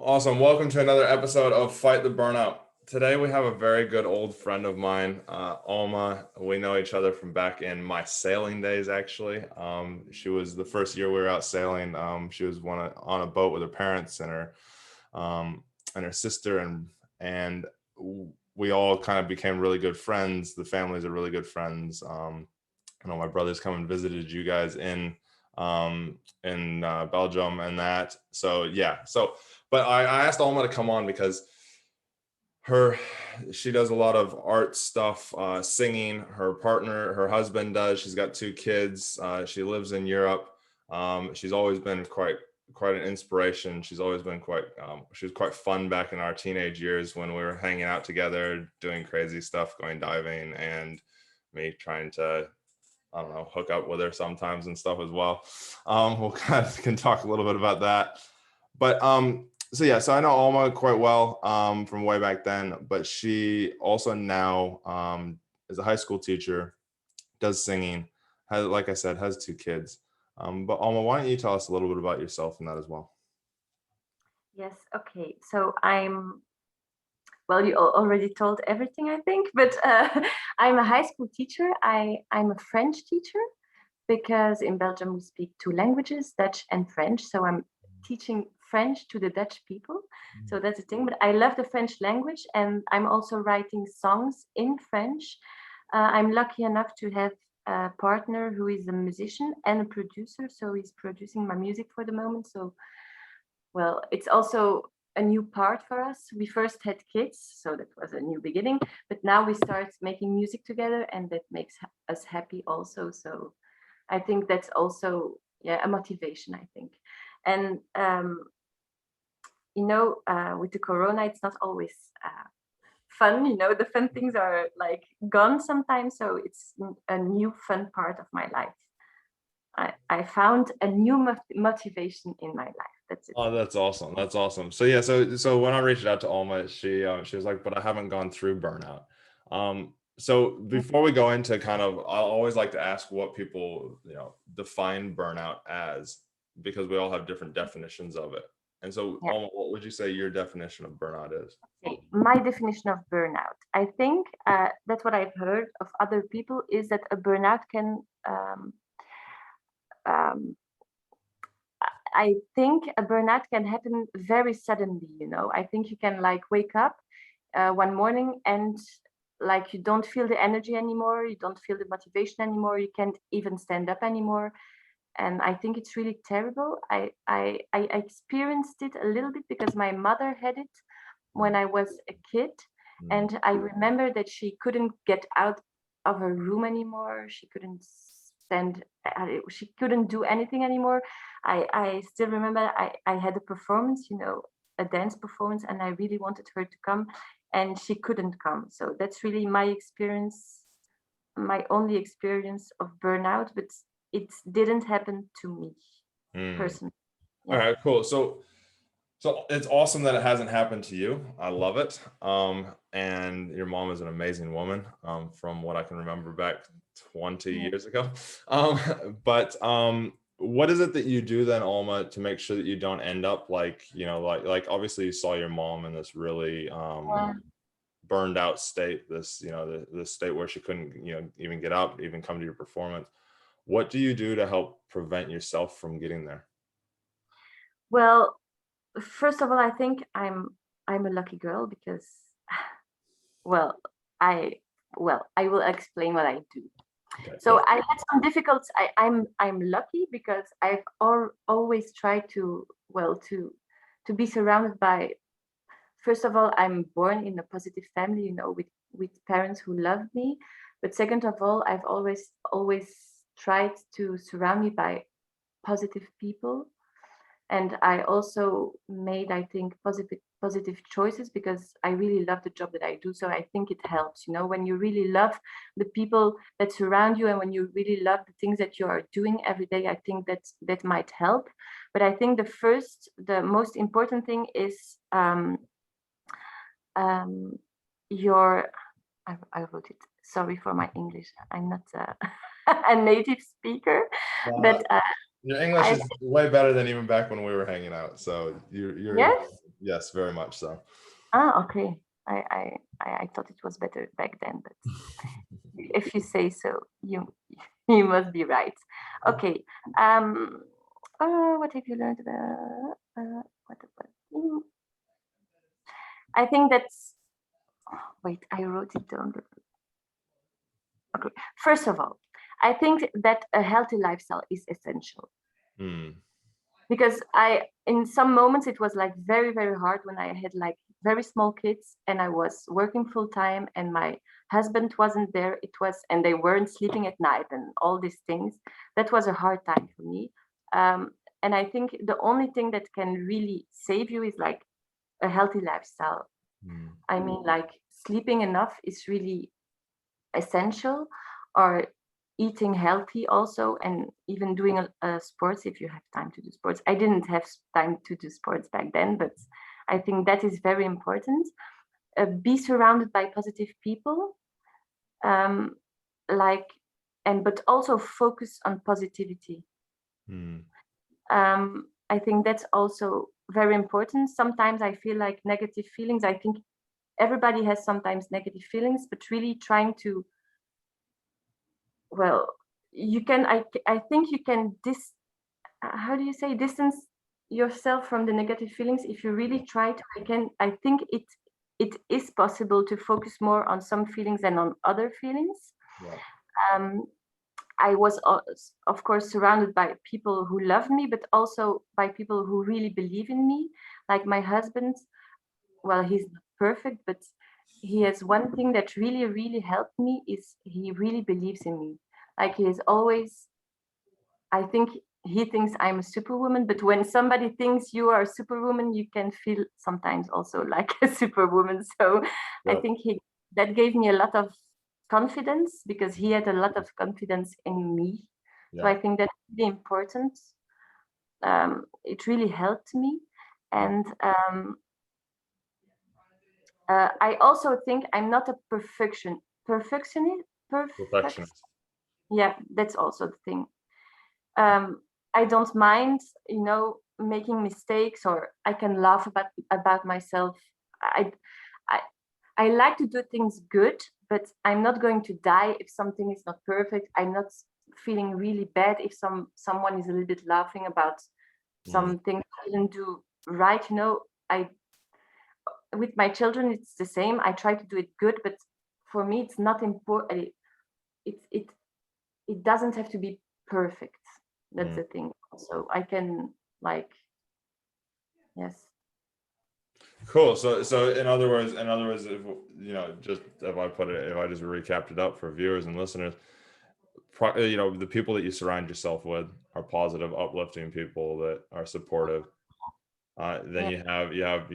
Awesome. Welcome to another episode of Fight the Burnout. Today we have a very good old friend of mine, Alma. We know each other from back in my sailing days, actually. She was the first year we were out sailing. She was on a boat with her parents and her sister, and we all kind of became really good friends. The families are really good friends. I know my brothers come and visited you guys in Belgium and that. So yeah. But I asked Alma to come on because she does a lot of art stuff, singing. Her husband does. She's got two kids. She lives in Europe. She's always been quite an inspiration. She's always been she was quite fun back in our teenage years when we were hanging out together, doing crazy stuff, going diving, and me trying to, I don't know, hook up with her sometimes and stuff as well. We'll can talk a little bit about that. But so I know Alma quite well from way back then, but she also now is a high school teacher, does singing, like I said, has two kids. But Alma, why don't you tell us a little bit about yourself and that as well? Yes, okay. So well, you already told everything, I think, but I'm a high school teacher. I'm a French teacher because in Belgium we speak two languages, Dutch and French. So I'm teaching French to the Dutch people. So that's the thing. But I love the French language, and I'm also writing songs in French. I'm lucky enough to have a partner who is a musician and a producer. So he's producing my music for the moment. So, well, it's also a new part for us. We first had kids, so that was a new beginning. But now we start making music together, and that makes us happy also. So I think that's also a motivation, I think. And with the corona, it's not always fun. The fun things are like gone sometimes. So it's a new fun part of my life. I found a new motivation in my life. That's it. Oh, that's awesome. That's awesome. So yeah, so when I reached out to Alma, she was like, but I haven't gone through burnout. So before we go into I always like to ask what people, define burnout as, because we all have different definitions of it. And so, Yeah. Alma, what would you say your definition of burnout is? Okay. My definition of burnout, I think that's what I've heard of other people, is that a burnout can I think a burnout can happen very suddenly. I think you can wake up one morning and you don't feel the energy anymore, you don't feel the motivation anymore, you can't even stand up anymore. And I think it's really terrible. I experienced it a little bit because my mother had it when I was a kid. And I remember that she couldn't get out of her room anymore. She couldn't she couldn't do anything anymore. I still remember I had a performance, a dance performance, and I really wanted her to come, and she couldn't come. So that's really my experience, my only experience of burnout, but it didn't happen to me personally. Yeah. All right, cool. So it's awesome that it hasn't happened to you. I love it. And your mom is an amazing woman, from what I can remember back 20 years ago. But what is it that you do then, Alma, to make sure that you don't end up like obviously you saw your mom in this really burned out state, this, the state where she couldn't, even get up, even come to your performance. What do you do to help prevent yourself from getting there? Well, first of all, I think I'm a lucky girl because, I will explain what I do. Okay, so I had some difficulties. I'm lucky because I've always tried to be surrounded by. First of all, I'm born in a positive family, with parents who love me. But second of all, I've always tried to surround me by positive people. And I also made, I think, positive choices because I really love the job that I do. So I think it helps, when you really love the people that surround you and when you really love the things that you are doing every day, I think that might help. But I think the most important thing is I wrote it. Sorry for my English. I'm not a native speaker, but your English is way better than even back when we were hanging out. So you're yes. Yes, very much so. Ah, okay. I thought it was better back then, but if you say so, you you must be right. Okay. Um. What have you learned about? What? I think that's. Wait, I wrote it down. Okay. First of all, I think that a healthy lifestyle is essential Mm, because in some moments, it was like very, very hard when I had like very small kids and I was working full time and my husband wasn't there. And they weren't sleeping at night and all these things. That was a hard time for me. Um, and I think the only thing that can really save you is like a healthy lifestyle. mm, I mean, like sleeping enough is really essential, or eating healthy also, and even doing sports if you have time to do sports. I didn't have time to do sports back then, but I think that is very important. Be surrounded by positive people, um, like, and but also focus on positivity. mm. I think that's also very important. Sometimes I feel like negative feelings. I think everybody has sometimes negative feelings, but really trying to, well, you can, I think you can how do you say, distance yourself from the negative feelings if you really try to. I think it is possible to focus more on some feelings than on other feelings. Yeah. um I was of course surrounded by people who love me, but also by people who really believe in me, like my husband. Well, he's not perfect, but he has one thing that really, really helped me, is he really believes in me. Like, he is always, I think he thinks I'm a superwoman, but when somebody thinks you are a superwoman, you can feel sometimes also like a superwoman. So I Yep. think that gave me a lot of confidence, because he had a lot of confidence in me. So Yeah. I think that's really important. It really helped me. Yeah. And I also think I'm not a perfectionist. Perfect. Perfectionist. Yeah, that's also the thing. um, I don't mind, making mistakes, or I can laugh about myself. I, I I like to do things good, but I'm not going to die if something is not perfect. I'm not feeling really bad if someone is a little bit laughing about Mm, something I didn't do right. I With my children it's the same. I try to do it good, but for me it's not important. It doesn't have to be perfect. That's mm. the thing. So I can, like, yes. Cool. So in other words, if just if I just recapped it up for viewers and listeners, the people that you surround yourself with are positive, uplifting people that are supportive. Then Yeah. you have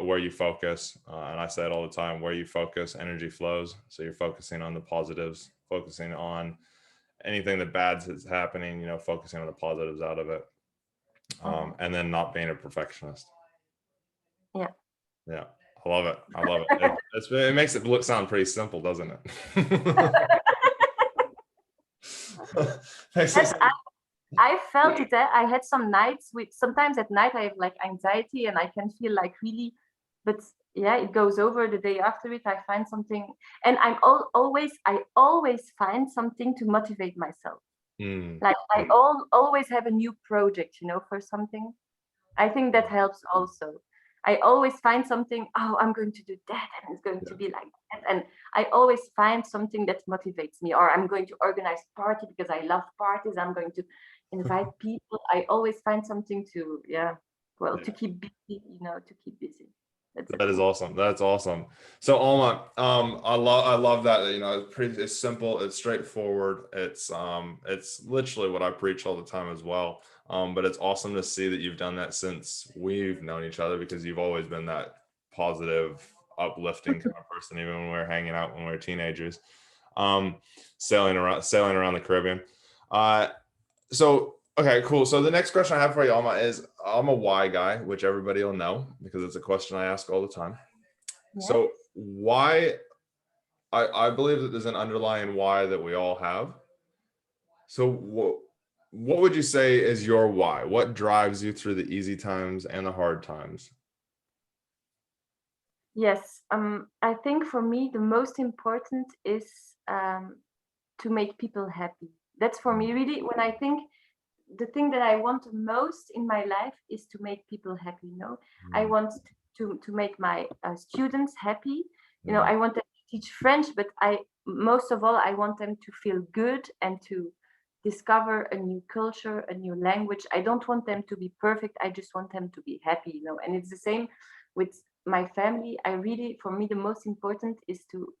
where you focus, and I say it all the time: where you focus, energy flows. So you're focusing on the positives, focusing on anything that bad is happening. Focusing on the positives out of it, Mhm. and then not being a perfectionist. Yeah. Yeah, I love it. I love it. It makes it sound pretty simple, doesn't it? Makes it Yes, sound- I felt it. I had some nights with, sometimes at night I have like anxiety and I can feel like really, but yeah, it goes over. The day after it, I find something, and I always find something to motivate myself. Mm, Like, always have a new project, for something. I think that helps also. I always find something, oh, I'm going to do that, and it's going to yeah. be like that. And I always find something that motivates me, or I'm going to organize party because I love parties. I'm going to invite people. I always find something to, yeah, well, to Yeah. keep busy, to keep busy. That's the That is thing. awesome. That's awesome. So Alma, I love that. It's simple, it's straightforward. It's literally what I preach all the time as well. But it's awesome to see that you've done that since we've known each other, because you've always been that positive, uplifting kind of person, even when we were hanging out when we were teenagers, um, sailing around the Caribbean. Uh, so okay, cool. So the next question I have for you, Alma, is I'm a why guy, which everybody will know because it's a question I ask all the time. Yes. So why I believe that there's an underlying why that we all have. So what would you say is your why? What drives you through the easy times and the hard times? Yes, I think for me the most important is to make people happy. That's for me really when I think the thing that I want the most in my life is to make people happy. I Mm, want to make my students happy. mm, I want them to teach French, but I most of all I want them to feel good and to discover a new culture, a new language. I don't want them to be perfect. I just want them to be happy. And it's the same with my family. I really, for me, the most important is to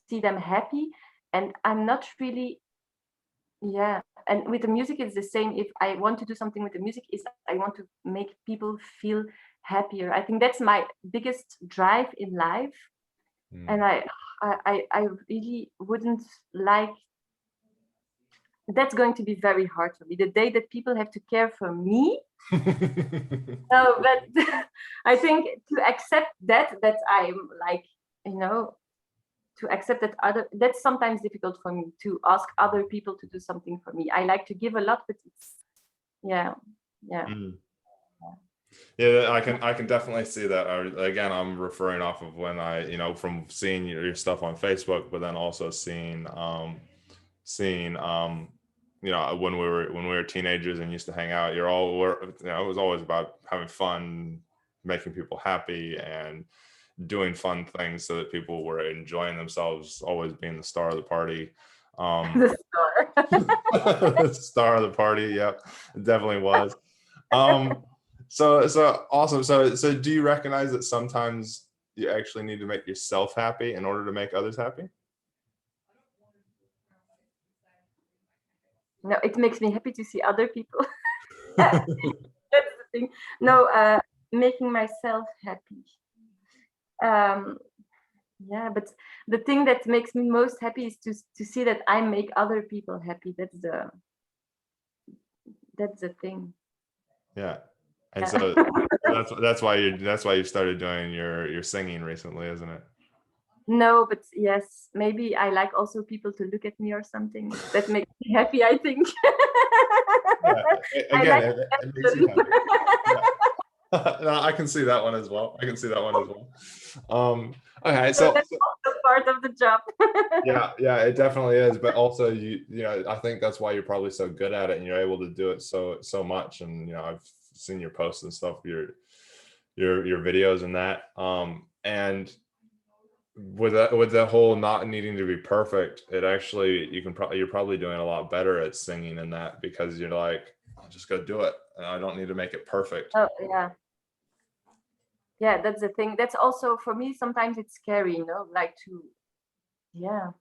see them happy. And I'm not really, yeah, and with the music it's the same. If I want to do something with the music, is I want to make people feel happier. I think that's my biggest drive in life. And mm. I really wouldn't like, that's going to be very hard for me the day that people have to care for me. No, but I think to accept that I'm like, you know to accept that other, that's sometimes difficult for me to ask other people to do something for me. I like to give a lot, but it's, yeah, yeah. Mm. Yeah, I can definitely see that. Again, I'm referring off of when from seeing your stuff on Facebook, but then also seeing when we were teenagers and used to hang out. It was always about having fun, making people happy, and doing fun things so that people were enjoying themselves, always being the star of the party. The store. Star of the party, yep, it definitely was. um so awesome. So do you recognize that sometimes you actually need to make yourself happy in order to make others happy? No, it makes me happy to see other people. That's the thing. No, making myself happy. Um, yeah, but the thing that makes me most happy is to see that I make other people happy. That's the thing. Yeah. And Yeah. so that's why you started doing your singing recently, isn't it? No, but yes, maybe I like also people to look at me or something. That makes me happy, I think. Yeah. I Again, like it makes you attention. happy. Yeah. No, I can see that one as well. I can see that one as well. Okay, So so that's also part of the job. yeah, it definitely is. But also, I think that's why you're probably so good at it, and you're able to do it so much. And I've seen your posts and stuff, your videos and that. And with the whole not needing to be perfect, it actually you're probably doing a lot better at singing in that because you're like, I'll just go do it, and I don't need to make it perfect. Oh, yeah. Yeah, that's the thing. That's also for me, sometimes it's scary, like yeah,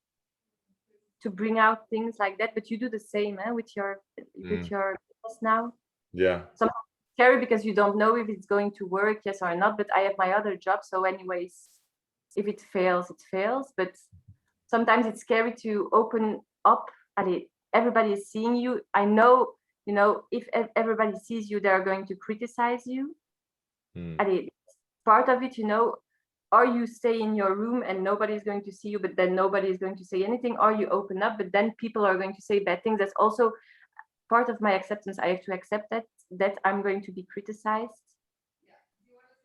to bring out things like that. But you do the same, with your Mm, business now. yeah. Sometimes it's scary because you don't know if it's going to work, yes or not. But I have my other job, so anyways, if it fails, it fails. But sometimes it's scary to open up. Allee, everybody is seeing you. I know, if everybody sees you, they're going to criticize you. Mm, Allee, part of it, or you stay in your room and nobody's going to see you, but then nobody is going to say anything, or you open up, but then people are going to say bad things. That's also part of my acceptance. I have to accept that I'm going to be criticized,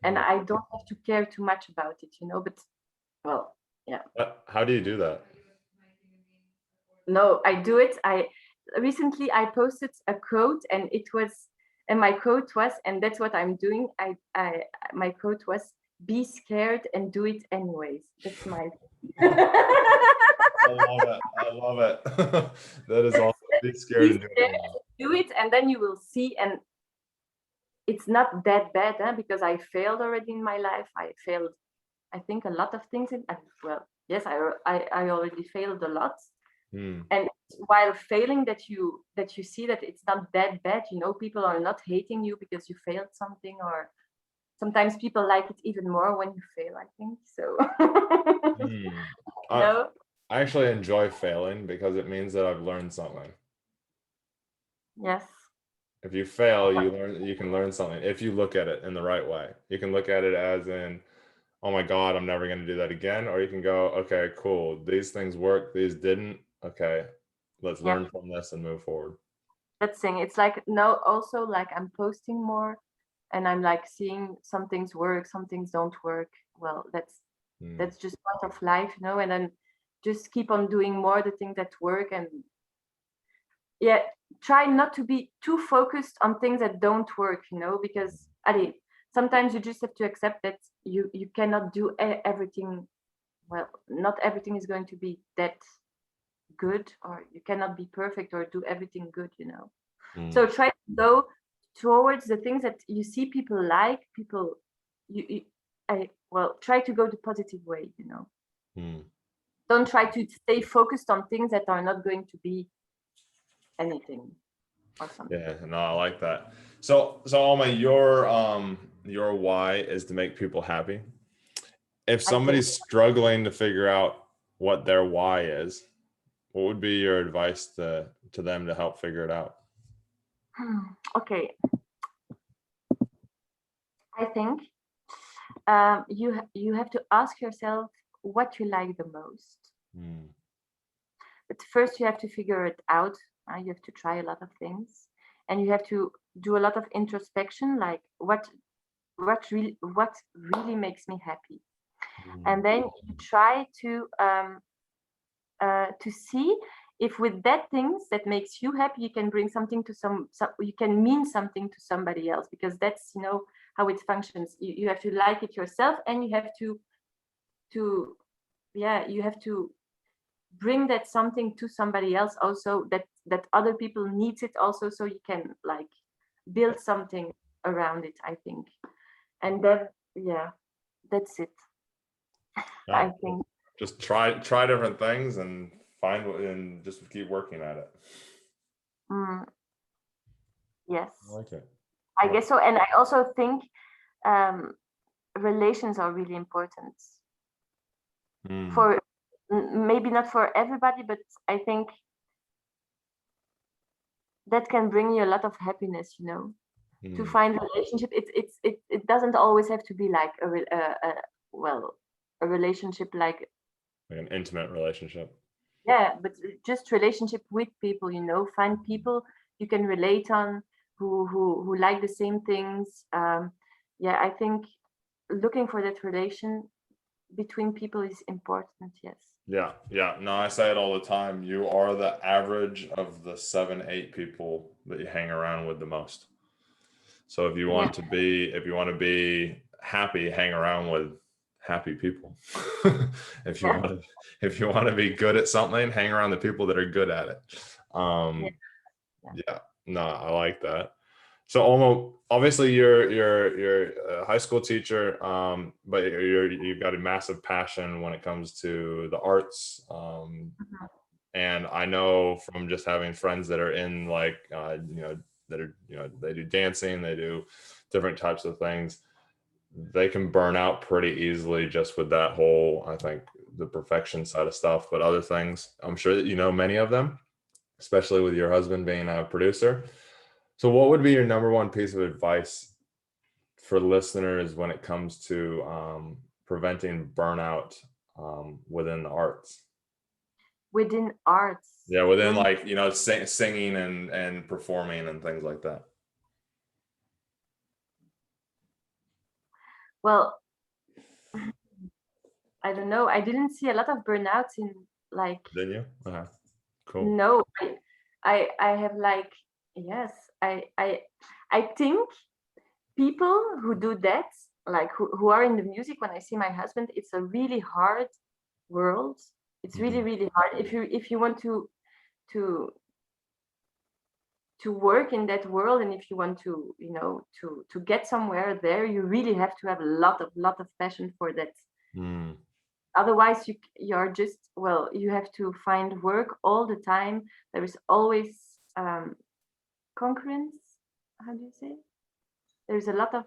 and mm. I don't have to care too much about it, but well, yeah. How do you do that? No, I do it. I recently I posted a quote, and my quote was, and that's what I'm doing. I my quote was, "Be scared and do it anyways." That's my. I love it. I love it. That is awesome. Be scared Be and do it scared, anyway. do it, and then you will see. And it's not that bad, because I failed already in my life. I failed, I think, a lot of things. Well, yes, I already failed a lot. Hmm. And while failing, that you see that it's not that bad. People are not hating you because you failed something, or sometimes people like it even more when you fail, I think so. Hmm. I, No. I actually enjoy failing because it means that I've learned something. Yes. If you fail, you can learn something if you look at it in the right way. You can look at it as in, oh my God, I'm never going to do that again. Or you can go, okay, cool. These things work. These didn't. Okay. Let's Yeah, learn from this and move forward. that's thing. It's like, no, also like I'm posting more, and I'm like seeing some things work, some things don't work. Well, that's just part of life, you know. And then just keep on doing more the things that work, and yeah, try not to be too focused on things that don't work, you know, because allez, sometimes you just have to accept that you cannot do everything. Well, not everything is going to be that good, or you cannot be perfect or do everything good, you know. So try to go towards the things that you see people like, people try to go the positive way, you know. Don't try to stay focused on things that are not going to be anything or something. Yeah, no, I like that. So Alma, your why is to make people happy. If somebody's struggling to figure out what their why is, what would be your advice to them to help figure it out? Okay, I think you have to ask yourself what you like the most. But first you have to figure it out. You have to try a lot of things, and you have to do a lot of introspection, like what really makes me happy. And then you try to see if with that things that makes you happy, you can bring something to you can mean something to somebody else, because that's, you know, how it functions. You have to like it yourself, and you have to you have to bring that something to somebody else also, that other people needs it also, so you can like build something around it, I think. And then that's it. I think just try different things and find what, and just keep working at it. Yes, I like it. I guess so. And I also think relations are really important for maybe not for everybody, but I think that can bring you a lot of happiness, you know. To find a relationship, it doesn't always have to be like a relationship like an intimate relationship. Yeah, but just relationship with people, you know. Find people you can relate on, who like the same things. I think looking for that relation between people is important. Yes. Yeah. No, I say it all the time. You are the average of the 7-8 people that you hang around with the most. So if you want to be happy, hang around with happy people. if you want to be good at something, hang around the people that are good at it. No, I like that. So Alma, obviously you're a high school teacher, but you've got a massive passion when it comes to the arts. And I know from just having friends that are in like, that are, they do dancing, they do different types of things. They can burn out pretty easily just with that whole, I think, the perfection side of stuff, but other things, I'm sure that you know many of them, especially with your husband being a producer. So what would be your number one piece of advice for listeners when it comes to preventing burnout within the arts? Within arts? Yeah, within like, singing and performing and things like that. Well, I don't know. I didn't see a lot of burnouts in like. Didn't you? Okay. Cool. No, I have like, yes, I think people who do that, like who are in the music, when I see my husband, it's a really hard world. It's really, really hard. If you want to work in that world, and if you want to, to get somewhere there, you really have to have a lot of passion for that. Otherwise you're just, well, you have to find work all the time. There is always concurrence. How do you say? There's a lot of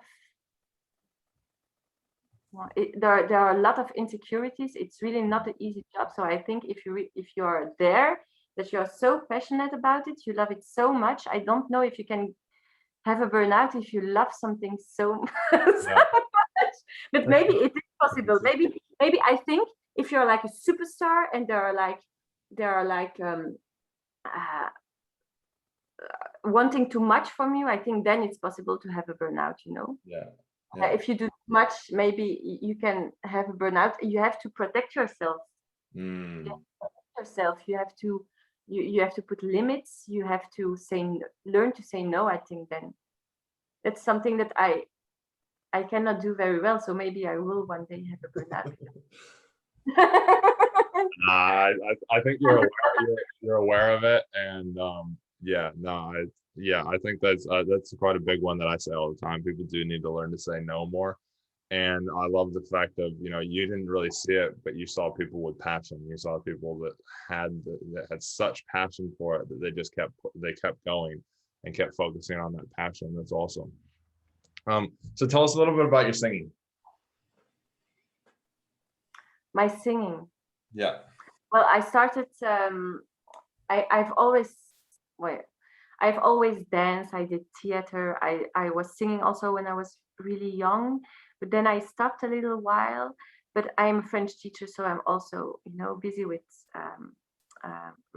there are a lot of insecurities. It's really not an easy job. So I think if you are there, that you're so passionate about it, you love it so much. I don't know if you can have a burnout if you love something so much, but maybe it is possible. Maybe I think if you're like a superstar and there are like wanting too much from you, I think then it's possible to have a burnout, you know. Yeah. Yeah. If you do too much, maybe you can have a burnout. You have to protect yourself. Mm. You have to you have to put limits. You have to learn to say no. I think then that's something that I cannot do very well. So maybe I will one day have a burnout. I think you're aware of it, and yeah, no, I think that's quite a big one that I say all the time. People do need to learn to say no more, and I love the fact of, you know, you didn't really see it, but you saw people with passion. You saw people that had such passion for it that they kept going and kept focusing on that passion. That's awesome. So tell us a little bit about your singing. My singing. Yeah. Well, I started. I've always danced. I did theater. I was singing also when I was really young, but then I stopped a little while. But I'm a French teacher, so I'm also, you know, busy with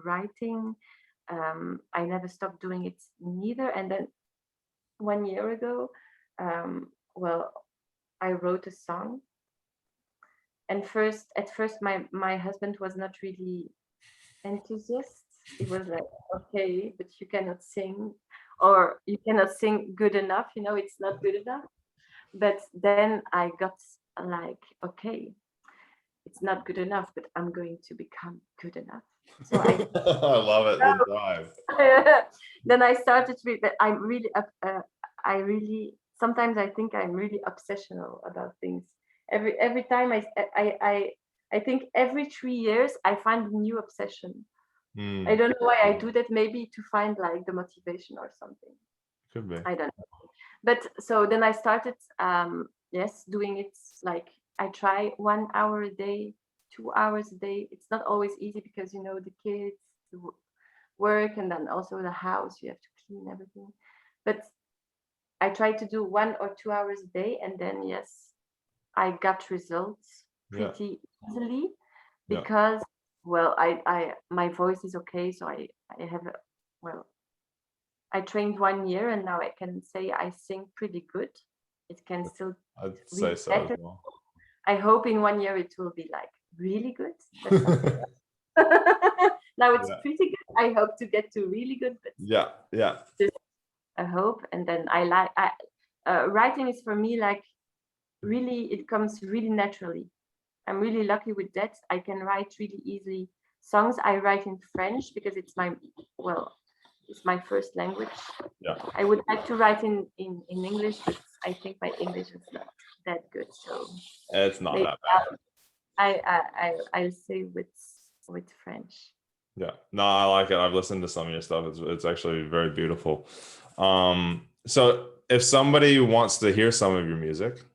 writing. I never stopped doing it neither. And then 1 year ago, well, I wrote a song. And at first, my husband was not really enthusiastic. He was like, okay, but you cannot sing, or you cannot sing good enough, you know, it's not good enough. But then I got like, okay, it's not good enough, but I'm going to become good enough. So I I love it. The drive. then I started with that. I'm really I really sometimes I think I'm really obsessional about things. Every time I think every 3 years I find a new obsession. I don't know why I do that. Maybe to find like the motivation or something. Could be. I don't know. But so then I started, yes, doing it like I try 1 hour a day, 2 hours a day. It's not always easy because, you know, the kids, the work, and then also the house. You have to clean everything. But I try to do 1 or 2 hours a day, and then yes, I got results pretty easily because well, I my voice is okay, so I have I trained 1 year and now I can say I sing pretty good. It can still I'd be say so better. as well. I hope in 1 year it will be like really good. Now it's pretty good. I hope to get to really good, but Yeah. just a hope. And then writing is for me like really, it comes really naturally. I'm really lucky with that. I can write really easily songs. I write in French because it's my first language. Yeah. I would like to write in English, but I think my English is not that good. So It's not that bad. I'll say with French. Yeah. No, I like it. I've listened to some of your stuff. It's actually very beautiful. So if somebody wants to hear some of your music,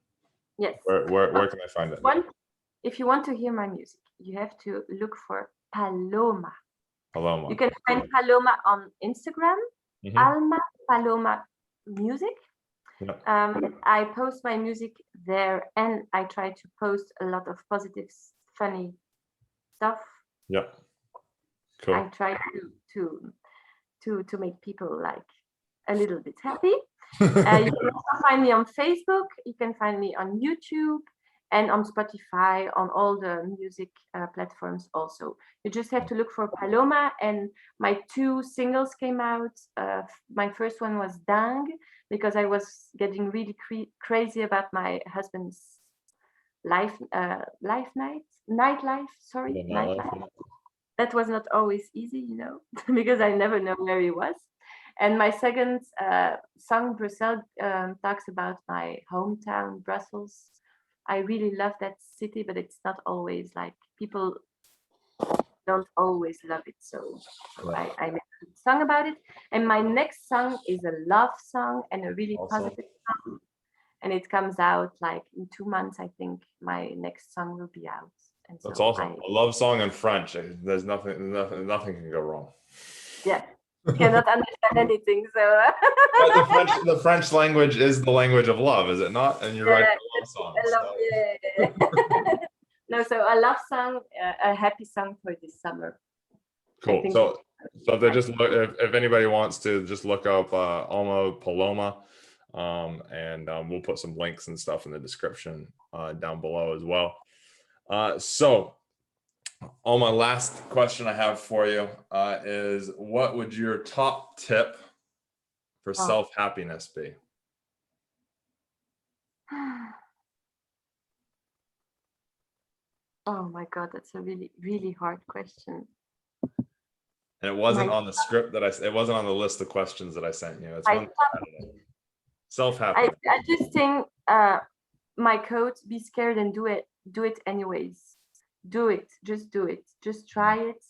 yes, where can I find it? If you want to hear my music, you have to look for Paloma. Paloma. You can find Paloma on Instagram, Alma Paloma Music. Yeah. I post my music there, and I try to post a lot of positive, funny stuff. Yeah. Cool. I try to make people like a little bit happy. You can also find me on Facebook. You can find me on YouTube and on Spotify, on all the music platforms also. You just have to look for Paloma, and my 2 singles came out. My first one was Dingue, because I was getting really crazy about my husband's nightlife. That was not always easy, you know, because I never know where he was. And my second song, Brussels, talks about my hometown, Brussels. I really love that city, but it's not always like people don't always love it. So I made a song about it. And my next song is a love song and a really positive song. And it comes out like in 2 months. I think my next song will be out. And that's awesome. A love song in French. There's nothing can go wrong. Yeah. You cannot understand anything, so but the French language is the language of love, is it not? And you're writing a love song. No, so a love song, a happy song for this summer. Cool. So So if they just look, if anybody wants to just look up Alma Paloma, and we'll put some links and stuff in the description down below as well. So Alma, last question I have for you is, what would your top tip for self-happiness be? Oh my God, that's a really, really hard question. And it wasn't on the script that it wasn't on the list of questions that I sent you. It's one self-happiness. I just think my quote, be scared and do it anyways. Do it, just do it, just try it.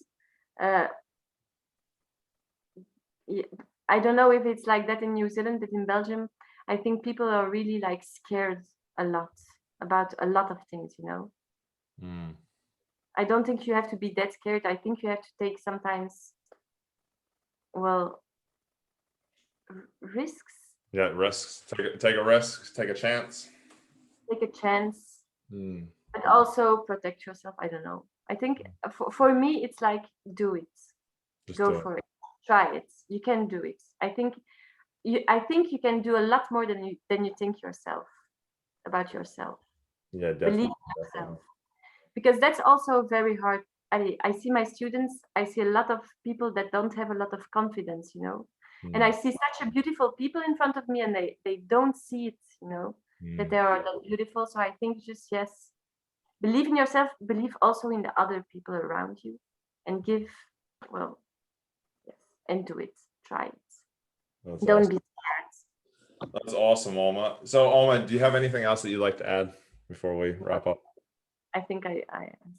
I don't know if it's like that in New Zealand, but in Belgium, I think people are really like scared a lot about a lot of things, you know. I don't think you have to be that scared. I think you have to take sometimes, well, risks. Yeah, risks. Take a risk. Take a chance. Take a chance, but also protect yourself. I don't know. I think for me, it's like do it, Just go for it, try it. You can do it. I think you can do a lot more than you think yourself about yourself. Yeah, definitely. Believe in yourself, because that's also very hard. I see my students. I see a lot of people that don't have a lot of confidence, you know. And I see such a beautiful people in front of me, and they don't see it, you know, that they are that beautiful. So I think just, yes, believe in yourself, believe also in the other people around you, and give, well, yes, and do it, try it. That's Don't awesome. be scared. That's awesome, Alma. So Alma, do you have anything else that you'd like to add before we wrap up? I think I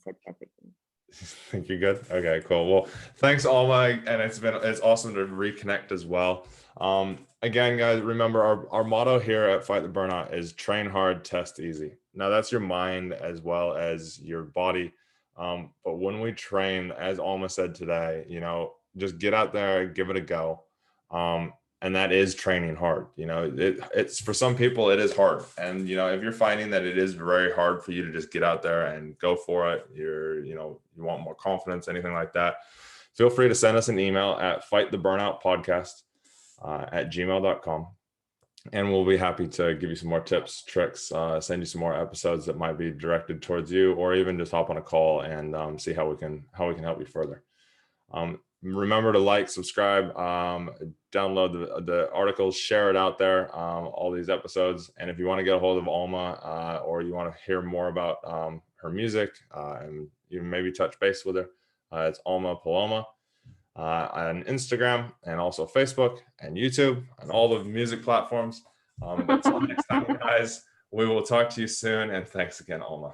said everything. Think you're good? Okay, cool. Well, thanks, Alma, and it's awesome to reconnect as well. Again, guys, remember our motto here at Fight the Burnout is train hard, test easy. Now that's your mind as well as your body. But when we train, as Alma said today, you know, just get out there, give it a go. And that is training hard. You know, it's for some people it is hard. And, you know, if you're finding that it is very hard for you to just get out there and go for it, you want more confidence, anything like that, feel free to send us an email at fighttheburnouttpodcast@gmail.com. And we'll be happy to give you some more tips, tricks, send you some more episodes that might be directed towards you, or even just hop on a call and see how we can help you further. Remember to like, subscribe, download the articles, share it out there, all these episodes. And if you want to get a hold of Alma, or you want to hear more about her music, and you maybe touch base with her, it's Alma Paloma on Instagram, and also Facebook and YouTube and all the music platforms. But until next time, guys, we will talk to you soon. And thanks again, Alma.